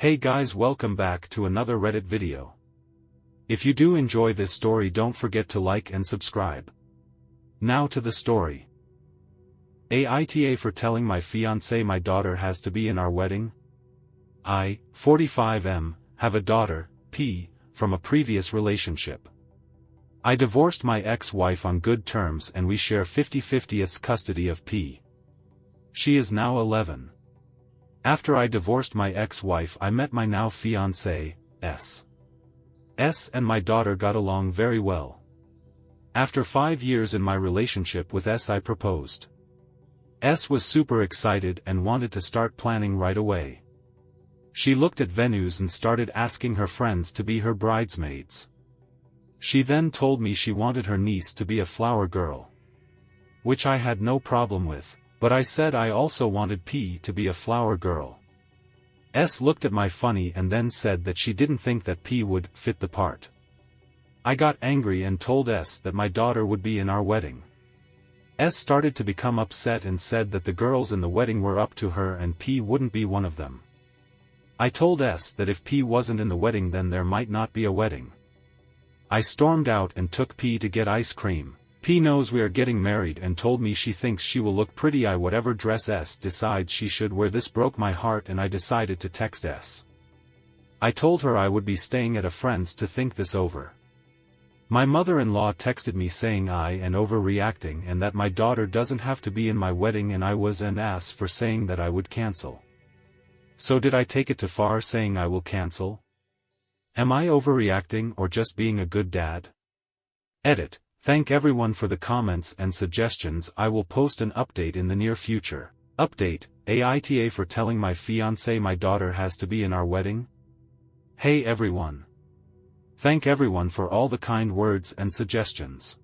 Hey guys, welcome back to another Reddit video. If you do enjoy this story, don't forget to like and subscribe. Now to the story. AITA for telling my fiancé my daughter has to be in our wedding. I, 45M, have a daughter, P, from a previous relationship. I divorced my ex-wife on good terms and we share 50-50 custody of P. She is now 11. After I divorced my ex-wife, I met my now fiancé, S. S and my daughter got along very well. After 5 years in my relationship with S, I proposed. S was super excited and wanted to start planning right away. She looked at venues and started asking her friends to be her bridesmaids. She then told me she wanted her niece to be a flower girl, which I had no problem with. But I said I also wanted P to be a flower girl. S looked at me funny and then said that she didn't think that P would fit the part. I got angry and told S that my daughter would be in our wedding. S started to become upset and said that the girls in the wedding were up to her and P wouldn't be one of them. I told S that if P wasn't in the wedding then there might not be a wedding. I stormed out and took P to get ice cream. P knows we are getting married and told me she thinks she will look pretty whatever dress S decides she should wear. This broke my heart and I decided to text S. I told her I would be staying at a friend's to think this over. My mother-in-law texted me saying I am overreacting and that my daughter doesn't have to be in my wedding and I was an ass for saying that I would cancel. So did I take it too far saying I will cancel? Am I overreacting or just being a good dad? Edit. Thank everyone for the comments and suggestions. I will post an update in the near future. Update, AITA for telling my fiancé my daughter has to be in our wedding. Hey everyone. Thank everyone for all the kind words and suggestions.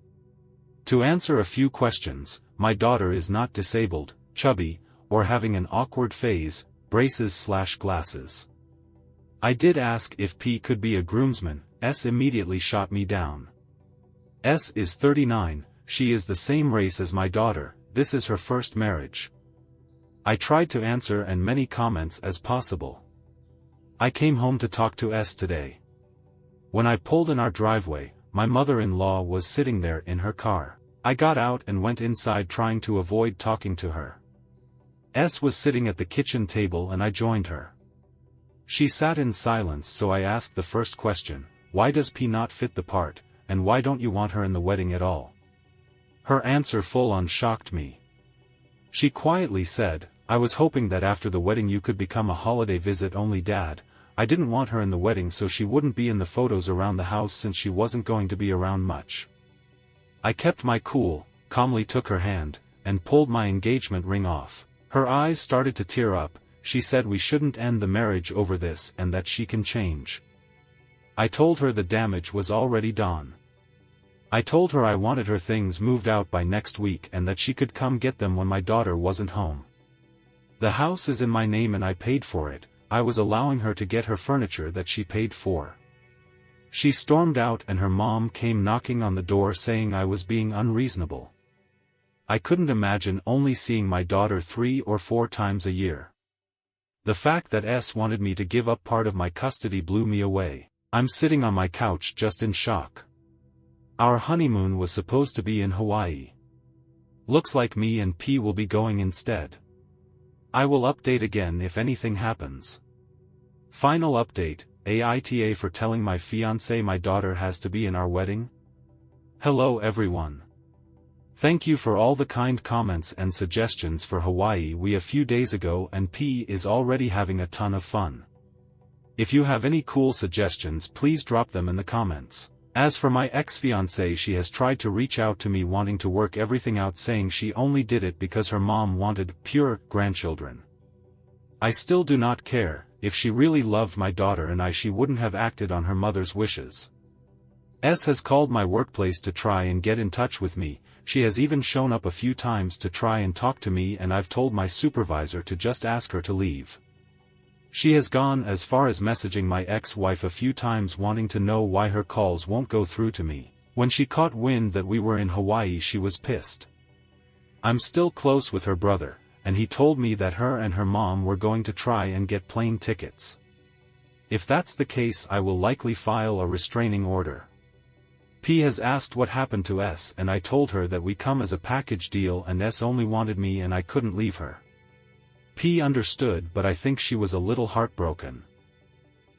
To answer a few questions, my daughter is not disabled, chubby, or having an awkward phase, braces/glasses. I did ask if P could be a groomsman. S immediately shot me down. S is 39, she is the same race as my daughter, this is her first marriage. I tried to answer as many comments as possible. I came home to talk to S today. When I pulled in our driveway, my mother-in-law was sitting there in her car. I got out and went inside trying to avoid talking to her. S was sitting at the kitchen table and I joined her. She sat in silence, so I asked the first question, why does P not fit the part? And why don't you want her in the wedding at all? Her answer full-on shocked me. She quietly said, I was hoping that after the wedding you could become a holiday visit only dad. I didn't want her in the wedding so she wouldn't be in the photos around the house since she wasn't going to be around much. I kept my cool, calmly took her hand, and pulled my engagement ring off. Her eyes started to tear up. She said we shouldn't end the marriage over this and that she can change. I told her the damage was already done. I told her I wanted her things moved out by next week and that she could come get them when my daughter wasn't home. The house is in my name and I paid for it. I was allowing her to get her furniture that she paid for. She stormed out and her mom came knocking on the door saying I was being unreasonable. I couldn't imagine only seeing my daughter 3 or 4 times a year. The fact that S wanted me to give up part of my custody blew me away. I'm sitting on my couch just in shock. Our honeymoon was supposed to be in Hawaii. Looks like me and P will be going instead. I will update again if anything happens. Final update, AITA for telling my fiancé my daughter has to be in our wedding. Hello everyone. Thank you for all the kind comments and suggestions for Hawaii a few days ago and P is already having a ton of fun. If you have any cool suggestions please drop them in the comments. As for my ex-fiancée, she has tried to reach out to me wanting to work everything out saying she only did it because her mom wanted pure grandchildren. I still do not care. If she really loved my daughter and she wouldn't have acted on her mother's wishes. S has called my workplace to try and get in touch with me. She has even shown up a few times to try and talk to me and I've told my supervisor to just ask her to leave. She has gone as far as messaging my ex-wife a few times wanting to know why her calls won't go through to me. When she caught wind that we were in Hawaii she was pissed. I'm still close with her brother, and he told me that her and her mom were going to try and get plane tickets. If that's the case, I will likely file a restraining order. P has asked what happened to S, and I told her that we come as a package deal and S only wanted me and I couldn't leave her. P understood, but I think she was a little heartbroken.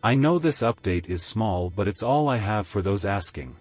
I know this update is small, but it's all I have for those asking.